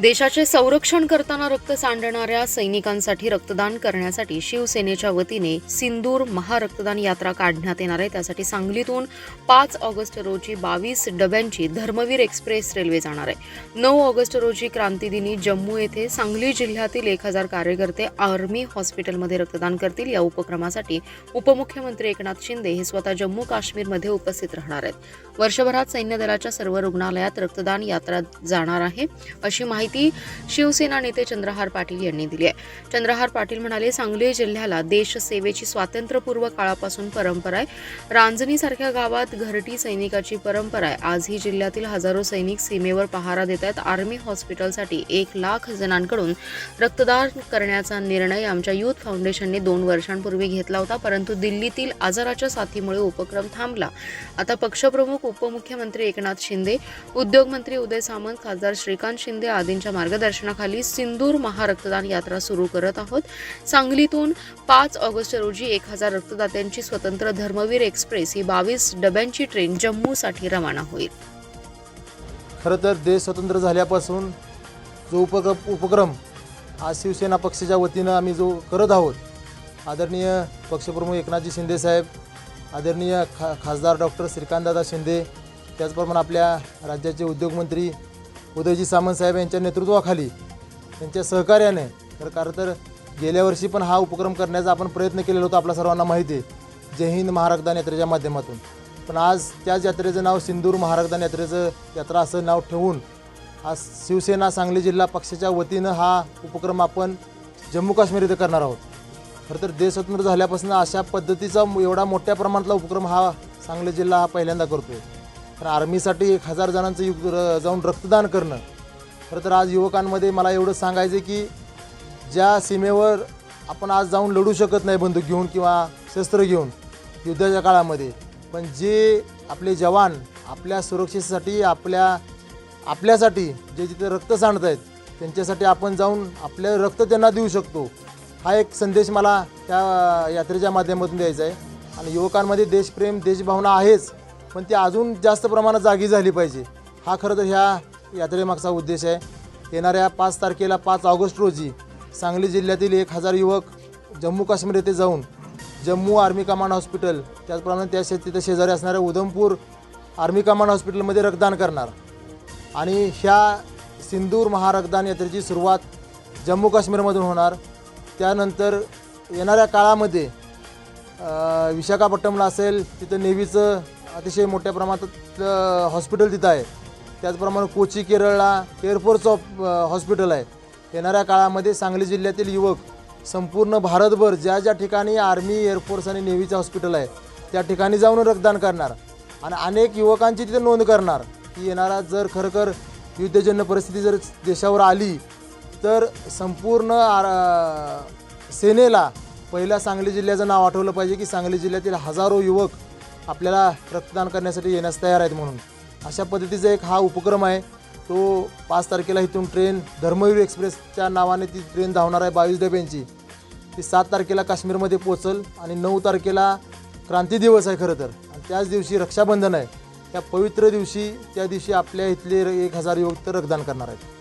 देशाचे संरक्षण करताना रक्त सांडणाऱ्या सैनिकांसाठी रक्तदान करण्यासाठी शिवसेनेच्या वतीने सिंदूर महारक्तदान यात्रा काढण्यात येणार आहे। त्यासाठी सांगलीतून 5 ऑगस्ट रोजी 22 डब्यांची धर्मवीर एक्सप्रेस रेल्वे जाणार आहे। 9 ऑगस्ट रोजी क्रांतीदिनी जम्मू येथे सांगली जिल्ह्यातील 1000 कार्यकर्ते आर्मी हॉस्पिटलमध्ये रक्तदान करतील। या उपक्रमासाठी उपमुख्यमंत्री एकनाथ शिंदे हे स्वतः जम्मू काश्मीरमध्ये उपस्थित राहणार आहेत। वर्षभरात सैन्य दलाच्या सर्व रुग्णालयात रक्तदान यात्रा जाणार आहे, अशी माहिती शिवसेना नेते चंद्रहार पाटील यांनी दिली आहे। चंद्रहार पाटील म्हणाले, सांगली जिल्ह्याला देश सेवेची स्वातंत्र्यपूर्व काळापासून परंपरा आहे। रांजणीसारख्या गावात घरटी सैनिकाची परंपरा आहे। आजही जिल्ह्यातील हजारो सैनिक सीमेवर पहारा देत आहेत। आर्मी हॉस्पिटलसाठी 1 लाख जणांकडून रक्तदान करण्याचा निर्णय आमच्या युथ फाउंडेशनने 2 वर्षांपूर्वी घेतला होता, परंतु दिल्लीतील आजाराच्या साथीमुळे उपक्रम थांबला। आता पक्षप्रमुख उपमुख्यमंत्री एकनाथ शिंदे, उद्योगमंत्री उदय सामंत, खासदार श्रीकांत शिंदे आदींच्या मार्गदर्शनाखाली सिंदूर महारक्तदान यात्रा सुरू करत आहोत। सांगलीतून 5 ऑगस्ट रोजी 1000 रक्तदात्यांची स्वतंत्र धर्मवीर एक्सप्रेस ही 22 डब्यांची ट्रेन जम्मूसाठी रवाना होईल। खरं तर देश स्वतंत्र झाल्यापासून जो उपक्रम आज शिवसेना पक्षाच्या वतीनं आम्ही जो करत आहोत, आदरणीय पक्षप्रमुख एकनाथजी शिंदे साहेब, आदरणीय खासदार डॉक्टर श्रीकांतदादा शिंदे, त्याचप्रमाणे आपल्या राज्याचे उद्योगमंत्री उदयजी सामंत साहेब यांच्या नेतृत्वाखाली त्यांच्या सहकार्याने खरं तर गेल्या वर्षी पण हा उपक्रम करण्याचा आपण प्रयत्न केलेला होता, आपल्या सर्वांना माहिती आहे, जय हिंद महारक्तदान यात्रेच्या माध्यमातून। पण आज त्याच यात्रेचं नाव सिंदूर महारक्तदान यात्रा असं नाव ठेवून आज शिवसेना सांगली जिल्हा पक्षाच्या वतीनं हा उपक्रम आपण जम्मू काश्मीर इथे करणार आहोत। खरं तर देश स्वतंत्र झाल्यापासून अशा पद्धतीचा एवढा मोठ्या प्रमाणातला उपक्रम हा सांगली जिल्हा हा पहिल्यांदा करतो आहे। तर आर्मीसाठी 1000 जणांचं जाऊन रक्तदान करणं, खरं तर आज युवकांमध्ये मला एवढं सांगायचं आहे की ज्या सीमेवर आपण आज जाऊन लढू शकत नाही बंदूक घेऊन किंवा शस्त्र घेऊन युद्धाच्या काळामध्ये, पण जे आपले जवान आपल्या सुरक्षेसाठी आपल्यासाठी जे जिथे रक्त सांडत आहेत त्यांच्यासाठी आपण जाऊन आपलं रक्त त्यांना देऊ शकतो, हा एक संदेश मला त्या यात्रेच्या माध्यमातून द्यायचा आहे। आणि युवकांमध्ये देशप्रेम देशभावना आहेच, पण ती अजून जास्त प्रमाणात जागी झाली पाहिजे, हा खरं तर ह्या यात्रेमागचा उद्देश आहे। येणाऱ्या 5 तारखेला 5 ऑगस्ट रोजी सांगली जिल्ह्यातील 1000 युवक जम्मू काश्मीर येथे जाऊन जम्मू आर्मी कमांड हॉस्पिटल, त्याचप्रमाणे तिथे शेजारी असणाऱ्या उधमपूर आर्मी कमांड हॉस्पिटलमध्ये रक्तदान करणार। आणि ह्या सिंदूर महारक्तदान यात्रेची सुरुवात जम्मू काश्मीरमधून होणार। त्यानंतर येणाऱ्या काळामध्ये विशाखापट्टणमला असेल, तिथं नेव्हीचं अतिशय मोठ्या प्रमाणात हॉस्पिटल तिथं आहे। त्याचप्रमाणे कोची केरळला एअरफोर्स हॉस्पिटल आहे। येणाऱ्या काळामध्ये सांगली जिल्ह्यातील युवक संपूर्ण भारतभर ज्या ज्या ठिकाणी आर्मी, एअरफोर्स आणि नेव्हीचं हॉस्पिटल आहे त्या ठिकाणी जाऊन रक्तदान करणार आणि अनेक युवकांची तिथे नोंद करणार की येणारा जर खरोखर युद्धजन्य परिस्थिती जर देशावर आली तर संपूर्ण सेनेला पहिल्या सांगली जिल्ह्याचं नाव आठवलं पाहिजे की सांगली जिल्ह्यातील हजारो युवक आपल्याला रक्तदान करण्यासाठी येण्यास तयार आहेत। म्हणून अशा पद्धतीचा एक हा उपक्रम आहे। तो 5 तारखेला इथून ट्रेन धर्मवीर एक्सप्रेसच्या नावाने ती ट्रेन धावणार आहे 22 डब्यांची। ती 7 तारखेला काश्मीरमध्ये पोहोचल आणि 9 तारखेला क्रांती दिवस आहे खरं तर, आणि त्याच दिवशी रक्षाबंधन आहे। त्या पवित्र दिवशी त्या दिवशी आपल्या इथले 1000 युवक तर रक्तदान करणार आहेत।